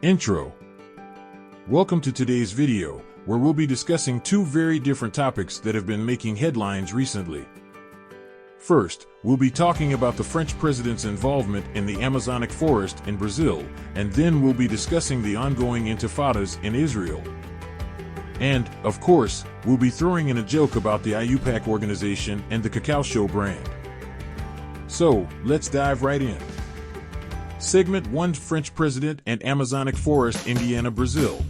Intro. Welcome to today's video, where we'll be discussing two very different topics that have been making headlines recently. First, we'll be talking about the French president's involvement in the Amazonic forest in Brazil, and then we'll be discussing the ongoing intifadas in Israel. And, of course, we'll be throwing in a joke about the IUPAC organization and the Cacao Show brand. So, let's dive right in. Segment 1: French President and Amazonic Forest, Indiana, Brazil.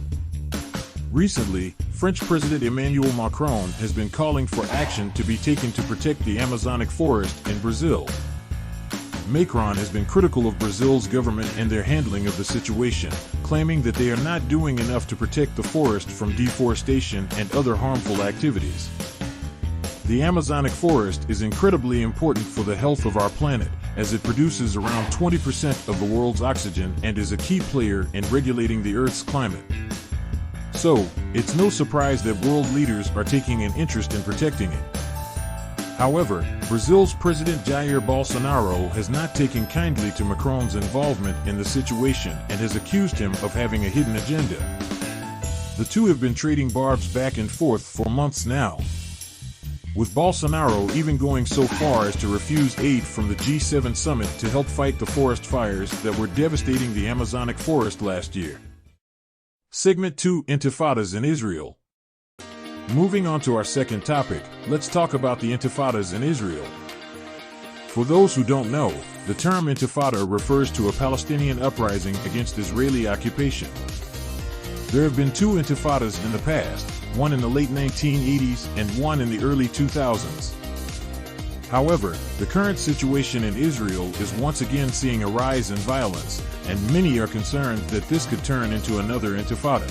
Recently, French President Emmanuel Macron has been calling for action to be taken to protect the Amazonic forest in Brazil. Macron has been critical of Brazil's government and their handling of the situation, claiming that they are not doing enough to protect the forest from deforestation and other harmful activities. The Amazonic forest is incredibly important for the health of our planet, as it produces around 20% of the world's oxygen and is a key player in regulating the Earth's climate. So, it's no surprise that world leaders are taking an interest in protecting it. However, Brazil's President Jair Bolsonaro has not taken kindly to Macron's involvement in the situation and has accused him of having a hidden agenda. The two have been trading barbs back and forth for months now, with Bolsonaro even going so far as to refuse aid from the G7 summit to help fight the forest fires that were devastating the Amazonic forest last year. Segment 2: Intifadas in Israel. Moving on to our second topic, let's talk about the intifadas in Israel. For those who don't know, the term intifada refers to a Palestinian uprising against Israeli occupation. There have been two intifadas in the past, one in the late 1980s and one in the early 2000s. However, the current situation in Israel is once again seeing a rise in violence, and many are concerned that this could turn into another intifada.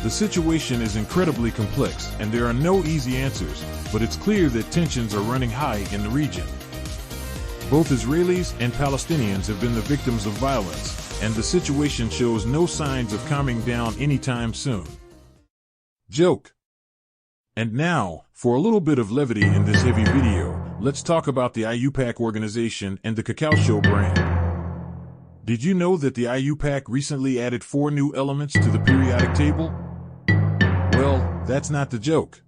The situation is incredibly complex, and there are no easy answers, but it's clear that tensions are running high in the region. Both Israelis and Palestinians have been the victims of violence, and the situation shows no signs of calming down anytime soon. Joke. And now, for a little bit of levity in this heavy video, let's talk about the IUPAC organization and the Cacao Show brand. Did you know that the IUPAC recently added 4 new elements to the periodic table? Well, that's not the joke.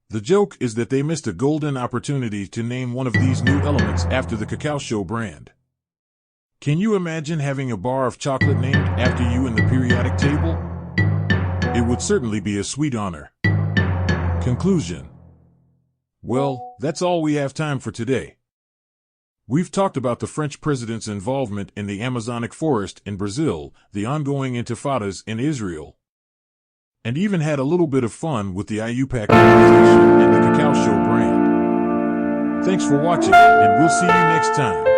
The joke is that they missed a golden opportunity to name one of these new elements after the Cacao Show brand. Can you imagine having a bar of chocolate named after you in the periodic table? It would certainly be a sweet honor. Conclusion. Well, that's all we have time for today. We've talked about the French president's involvement in the Amazonic forest in Brazil, the ongoing intifadas in Israel, and even had a little bit of fun with the IUPAC organization and the Cacao Show brand. Thanks for watching, and we'll see you next time.